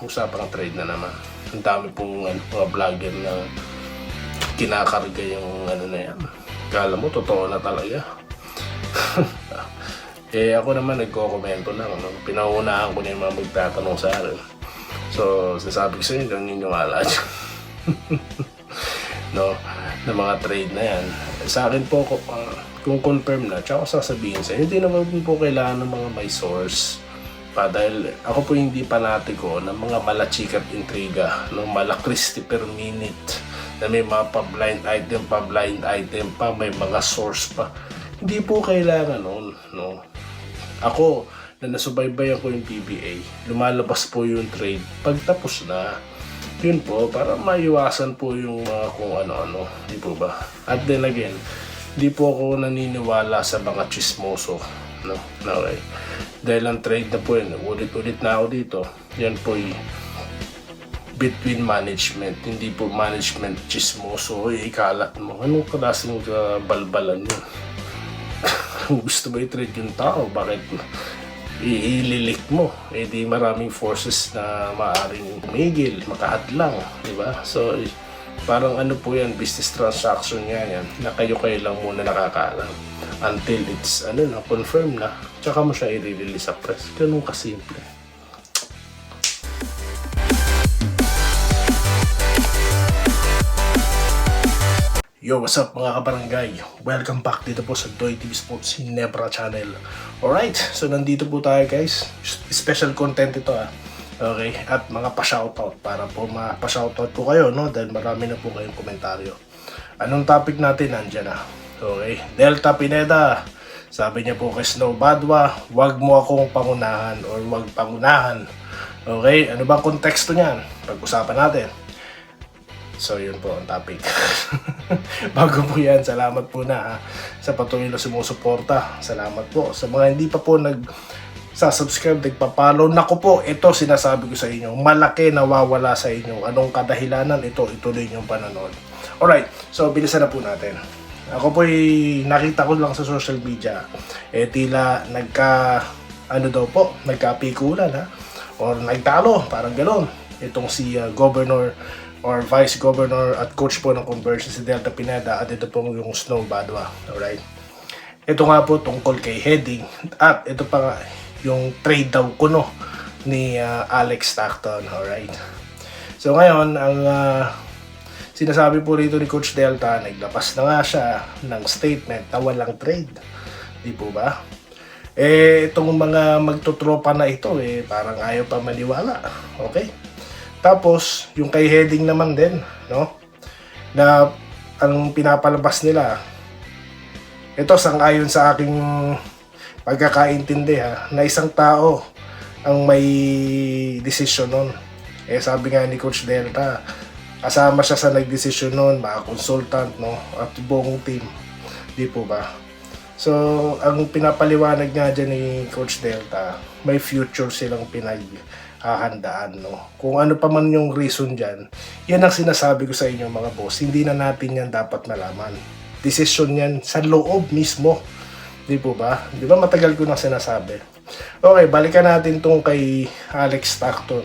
Usapang trade na naman. Ang dami pong mga vlogger na kinakarga yung na yan. Kala mo, totoo na talaga. Ako naman nagko-komento lang. Pinaunahan ko na yung mga magtatanong sa akin. So, sasabi ko sa inyo, yun yung ala dyan. No, na mga trade na yan. Sa akin po, kung confirm na, tsaka sasabihin sa inyo, hindi naman po kailangan ng mga may source. Dahil ako po hindi panatiko ng mga malachikat intriga, ng mala Christie per minute, na may mga pa-blind item pa, may mga source pa. Hindi po kailangan nun, no? Ako, na nasubaybayan ko yung PBA, lumalabas po yung trade pagtapos na. Yun po, para maiwasan po yung kung ano-ano, di po ba? At then again, di po ako naniniwala sa mga chismoso, no? Okay. Dahil ang trade na po yun, ulit-ulit na ako dito, yan po between management, hindi po management chismoso, ikalat mo. Anong klaseng balbalan yun? Gusto mo i-trade yung tao, bakit ililik mo? Di maraming forces na maaaring umigil, makahadlang, di ba? So, parang ano po yan, business transaction yan, na kayo-kayo lang muna nakakaalam until it's confirm na, tsaka mo siya i-release sa press. Ganun kasimple. Yo, what's up mga kabarangay? Welcome back dito po sa Doy TV Sports Ginebra Channel. Alright, so nandito po tayo guys. Special content ito Okay, at mga pa-shoutout para po pa-shoutout po kayo, no? Dahil marami na po kayong komentaryo. Anong topic natin? Nandiyan na. Okay, Delta Pineda. Sabi niya po kay Snow Badwa, wag mo akong pangunahan or wag pangunahan. Okay, ano bang konteksto niyan? Pag-usapan natin. So yun po ang topic. Bago po yan, salamat po na sa patuloy na sumusuporta. Salamat po. Sa mga hindi pa po nag-subscribe, nagpa-follow. Naku po, ito sinasabi ko sa inyo. Malaki nawawala sa inyo. Anong kadahilanan? Ito, ituloy yung panonood. Alright, so bilisan na po natin. Ako po nakita ko lang sa social media. Tila nagkapikulan or nagtalo, parang gano'n. Itong si Governor or Vice Governor at coach po ng Conversion si Delta Pineda at ito po yung Snow Badwa. Alright. Ito nga po tungkol kay heading at ito pa nga yung trade daw kuno ni Alex Stockton. Alright. So ngayon, ang sinasabi po rito ni Coach Delta, naglabas na nga siya ng statement na walang trade. Di po ba? Itong mga magtutropa na ito, parang ayaw pa maniwala. Okay? Tapos, yung kay heading naman din, no? Na ang pinapalabas nila, ito sang-ayon sa aking pagkakaintindi na isang tao ang may desisyon nun. Sabi nga ni Coach Delta, kasama siya sa nagdesisyon nun, mga consultant, no? At buong team. Di po ba? So, ang pinapaliwanag nga dyan ni Coach Delta, may future silang pinaghahandaan, no? Kung ano pa man yung reason dyan, yan ang sinasabi ko sa inyo mga boss, hindi na natin yan dapat malaman. Desisyon yan sa loob mismo. Di po ba? Di ba matagal ko na sinasabi? Okay, balikan natin tong kay Alex Stockton.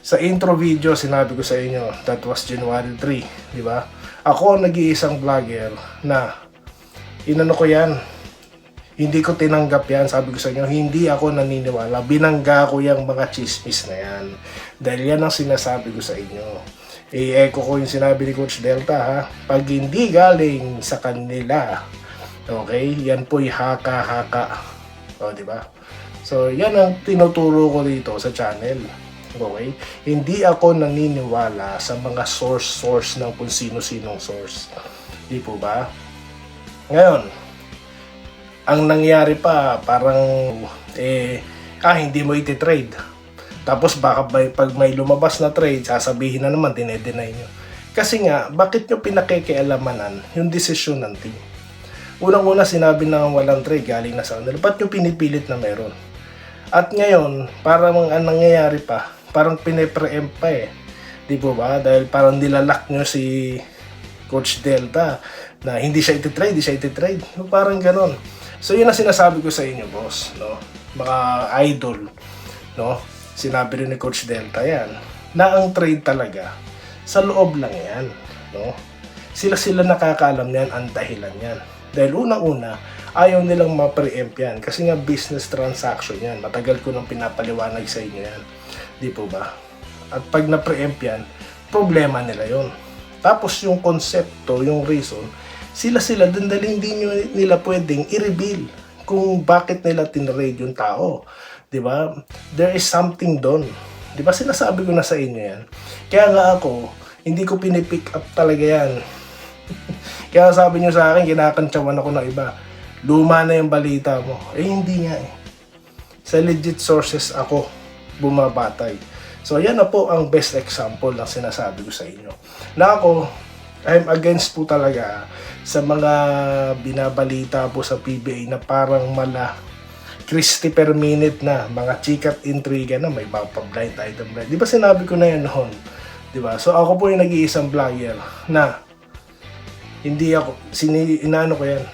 Sa intro video, sinabi ko sa inyo, that was January 3, di ba? Ako nag-iisang vlogger na inano ko yan. Hindi ko tinanggap yan. Sabi ko sa inyo, hindi ako naniniwala. Binangga ko yung mga chismis na yan. Dahil yan ang sinasabi ko sa inyo. Echo ko yung sinabi ni Coach Delta Pag hindi galing sa kanila, okay, yan po'y haka-haka. O, di ba? So, yan ang tinuturo ko dito sa channel. Okay? Hindi ako naniniwala sa mga source ng kung sino-sinong source. Di po ba? Ngayon, ang nangyari pa, parang, hindi mo iti-trade. Tapos baka pag may lumabas na trade, sasabihin na naman, dinedeny nyo. Kasi nga, bakit nyo pinakikialamanan yung desisyon ng team? Unang-una sinabi na walang trade, galing na sa kanila. Ba't nyo pinipilit na meron? At ngayon, parang ang nangyayari pa, parang pine-preempt pa Di po ba? Dahil parang nilalak nyo si Coach Delta na hindi siya iti-trade, no, parang ganon. So yun ang sinasabi ko sa inyo, boss, no? Mga idol, no? sinabi rin ni Coach Delta yan, na ang trade talaga, sa loob lang yan, no? Sila nakakaalam yan, ang dahilan yan. Dahil unang-una, ayaw nilang ma-preempt yan, kasi nga business transaction yan. Matagal ko nang pinapaliwanag sa inyo yan. Di po ba? At pag na-preempt yan, problema nila yon. Tapos yung konsepto, yung reason, sila din dahil hindi nila pwedeng i-reveal kung bakit nila tinrade yung tao. Di ba? There is something doon. Di ba sinasabi ko na sa inyo yan? Kaya nga ako, hindi ko pinipick up talaga yan. Kaya sabi nyo sa akin, kinakantsawan ako ng iba. Luma na yung balita mo. Eh hindi nga eh. Sa legit sources ako bumabatay. So, yan na po ang best example na sinasabi ko sa inyo. Na ako, I'm against po talaga sa mga binabalita po sa PBA na parang mala Christy per minute na, mga chikat intriga na may mga pa-blind item. Di ba sinabi ko na yan noon? Di ba? So, ako po yung nag-iisang vlogger na hindi ako, inaano ko yan,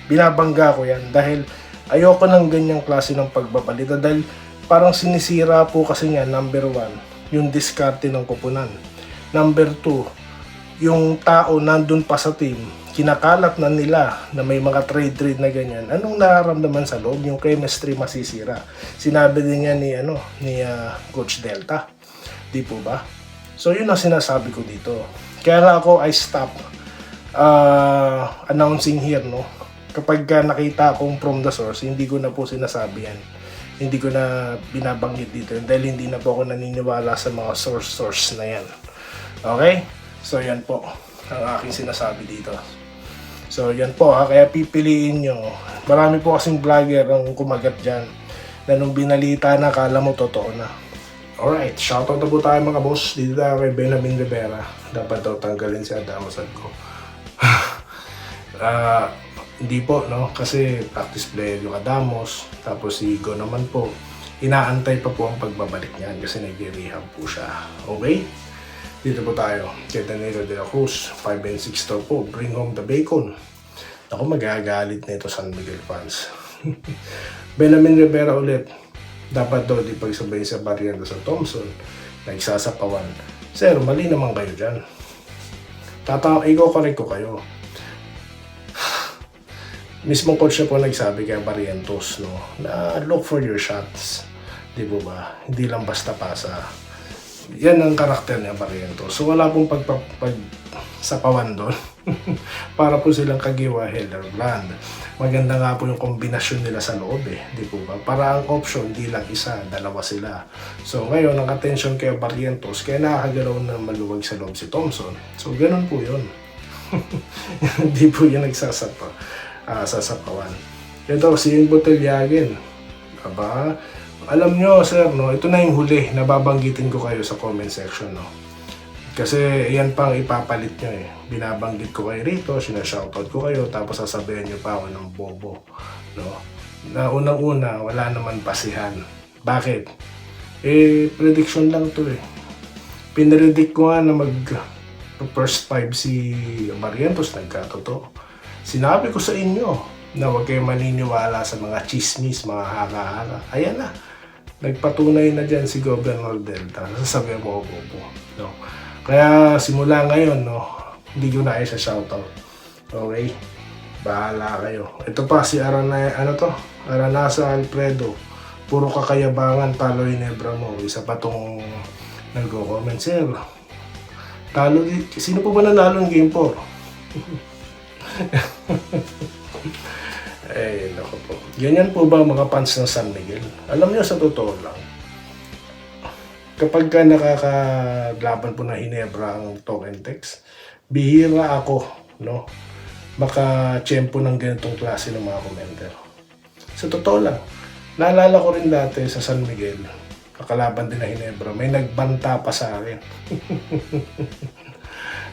binabangga ko yan dahil ayoko ng ganyang klase ng pagbabalita dahil parang sinisira po kasi niya, number 1, yung diskarte ng koponan. Number 2, yung tao nandun pa sa team, kinakalat na nila na may mga trade na ganyan. Anong nararamdaman sa loob? Yung chemistry masisira. Sinabi din niya ni Coach Delta. Di po ba? So yun ang sinasabi ko dito. Kaya nga ako, I stop announcing here, no? Kapag nakita akong from the source, hindi ko na po sinasabi yan. Hindi ko na binabanggit dito dahil hindi na po ako naniniwala sa mga source na yan. Okay? So yan po ang aking sinasabi dito. So yan po kaya pipiliin nyo. Marami po kasing vlogger ang kumagat dyan na nung binalita na kala mo totoo na. Alright, shoutout na po tayo mga boss. Dito tayo kay Benamin Rivera. Dapat daw tanggalin si Adamosad ko. Hindi po, no? Kasi practice player yung Adamos. Tapos si Igo naman po, inaantay pa po ang pagbabalik niyan kasi nag-rehab po siya. Okay? Dito po tayo. Kay Danilo de la Cruz, 5-6 daw po. Bring home the bacon. Ako, magagalit na ito San Miguel fans. Benamin Rivera ulit. Dapat daw di pagsabay sa Barrientos sa Thompson. Nagsasapawan. Sir, mali naman kayo dyan. Iko-correct ko kayo. Mismong coach na po nagsabi kay Barrientos, no, na look for your shots. Di ba ba? Hindi lang basta pasa. Yan ang karakter niya, Barrientos. So wala pong pagsapawan doon. Para po silang kagiwa, Heller Bland. Maganda nga po yung kombinasyon nila sa loob eh. Di po ba? Para ang option, di lang isa, dalawa sila. So ngayon, ang attention kay Barrientos, kaya nakakagalaw na maluwag sa loob si Thompson. So ganun po yun. Hindi po yan sasapawan. Ito, si Botelyagen. Aba, alam nyo, sir, no, ito na yung huli. Nababanggitin ko kayo sa comment section, no. Kasi yan pang ipapalit nyo eh. Binabanggit ko kayo rito, sinashoutout ko kayo, tapos sasabihin nyo pa ako ng bobo, no. Na unang-una, wala naman pasihan. Bakit? Eh, prediction lang to eh. Pinredict ko nga na first 5 si Barrientos, nagkatotoo. Sinabi ko sa inyo na huwag kayo maniniwala sa mga chismis, mga haka-haka. Ayan na. Nagpatunay na dyan si Governor Delta. Sasabihin mo, bobo. No? Kaya simula ngayon, no, hindi ko na kayo sa shoutout. Okay? Bahala kayo. Ito pa si Aranasa Alfredo. Puro kakayabangan, talo Ginebra mo. Isa pa tong nagko-comment, sir. Talo, sino po ba nanalo ng Game 4? Eh, naku po. Ganyan po ba mga fans ng San Miguel? Alam niyo sa totoo lang, kapag ka nakakaglaban po na Ginebra ang talk and text, bihira ako, no, maka-tsempo ng ganitong klase ng mga commenter. Sa totoo lang, naalala ko rin dati sa San Miguel, kakalaban din na Ginebra, may nagbanta pa sa akin.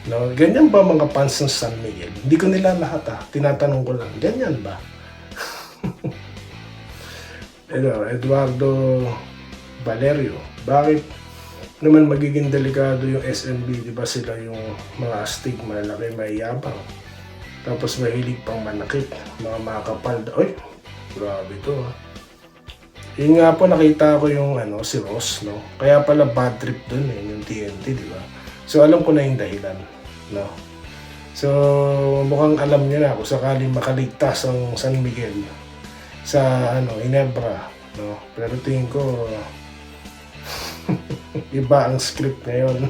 No, ganyan ba mga fans ng San Miguel? Hindi ko nila lahat tinatanong ko lang, ganyan ba? Eduardo Valerio, bakit naman magiging delikado yung SMB? Di ba sila yung mga astig, malaki, mayabang, tapos mahilig pang manakit, mga makapal. Oy, grabe to Yun nga po, nakita ko yung si Ross, no? Kaya pala bad trip dun yung TNT, di ba? So alam ko na yung dahilan, no? So mukhang alam niya na kung sakaling makaligtas ang San Miguel sa Ginebra, no? Pero tingin ko iba ang script ngayon.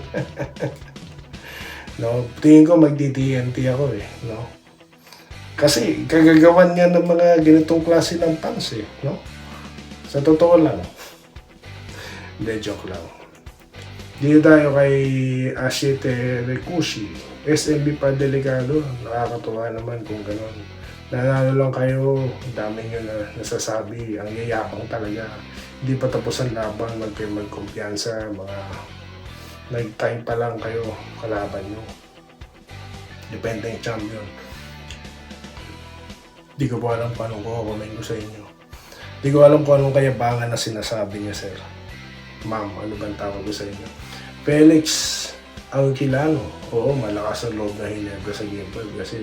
No, tingin ko magdi-TNT ako no? Kasi kagagawan niya ng mga ganitong klase ng fans no? Sa totoo lang. Hindi, joke lang. Dito tayo kay Ashite Rekushi. SMB pa delikado. Nakakatuwa naman kung gano'n. Nanalo lang kayo. Ang dami nyo na nasasabi. Ang yayapang talaga. Hindi pa tapos ang laban. Huwag kayo magkumpiyansa. Mga nag-time pa lang kayo kalaban nyo. Depende yung champion. Hindi ko po alam paano ko comment ko sa inyo. Hindi ko alam kung anong kayabangan na sinasabi niya, sir. Ma'am, ano bang tawag ko sa inyo? Felix Angquilano. Oo, malakas ang loob na Ginebra sa Game 5 kasi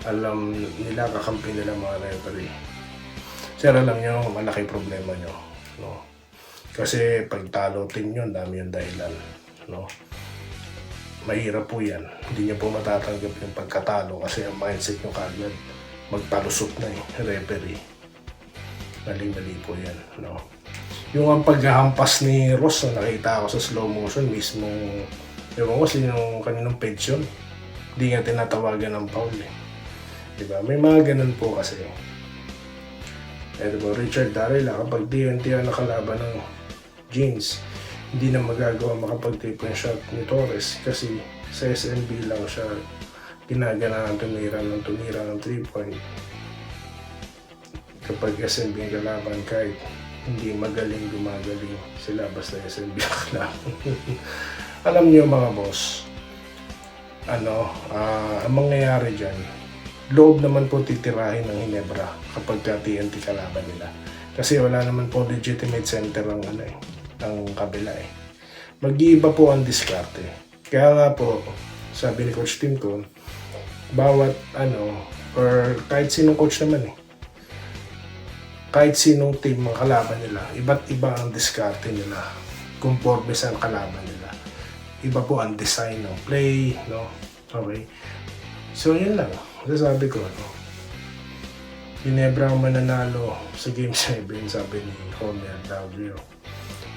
alam nila, kakampi nila mga referee. Sir, alam nyo, malaki problema nyo. No? Kasi pag talo team nyo, dami yung dahilan. No? Mahirap po yan. Hindi nyo po matatanggap yung pagkatalo kasi ang mindset nyo kagad magpalusot na referee. Mali-mali po yan, no? Yung ang paghahampas ni Ross na nakita ko sa slow motion mismo, ewan ko sinong kaninong page yun. Hindi nga tinatawagan ng foul Diba? May mga ganun po kasi. Eto po, Richard Darrell, kapag TNT ang nakalaban ng Jeans, hindi na magagawa makapag-3 point shot ni Torres kasi sa SNB lang siya ginagana ng tumira ng 3 point. Kapag SNB ang kalaban, kahit hindi magaling, gumagaling sila basta SNB ang kalaban. Alam niyo mga boss, ang mangyayari dyan, loob naman po titirahin ng Ginebra kapag TNT kalaban nila. Kasi wala naman po legitimate center ang ang kabila Mag-iiba po ang diskarte. Kaya nga po, sabi ni Coach Tim ko, bawat or kahit sinong coach naman kahit sinong team ang kalaban nila, iba't iba ang diskarte nila conforme sa kalaban nila. Iba po ang design ng play, no? Okay? So, yun lang. Sabi ko, Ginebra ang mananalo sa Game 7, sabi ni Homer W.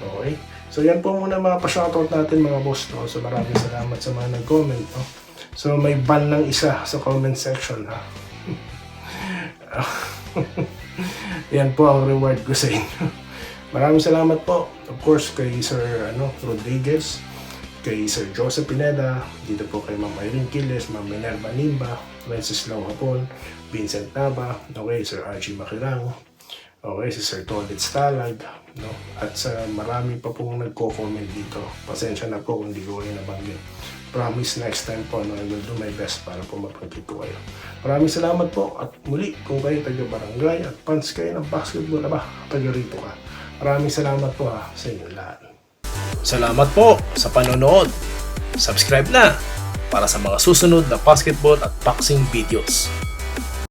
Okay? So, yan po muna mga pa-shoutout natin mga boss, no? So, maraming salamat sa mga nag-comment, no? So, may ban ng isa sa comment section, ha? Yan po ang reward ko sa inyo. Maraming salamat po. Of course, kay Sir Rodriguez, kay Sir Joseph Pineda, dito po kay Ma'am Irene Quiles, Ma'am Minerva Nimba, Wenceslao Hapon, Vincent Nava, okay, Sir Archie Makirang, okay, si Sir Tolit Stalag, no? At sa marami pa pong nagko-comment dito. Pasensya na po kung hindi ko kayo nabanggit. Promise next time po, I will do my best para po mapagkit ko kayo. Maraming salamat po at muli kung kayo taga-barangay at fans kayo ng basketball taga rito ka. Maraming salamat po sa inyo lahat. Salamat po sa panonood. Subscribe na para sa mga susunod na basketball at boxing videos.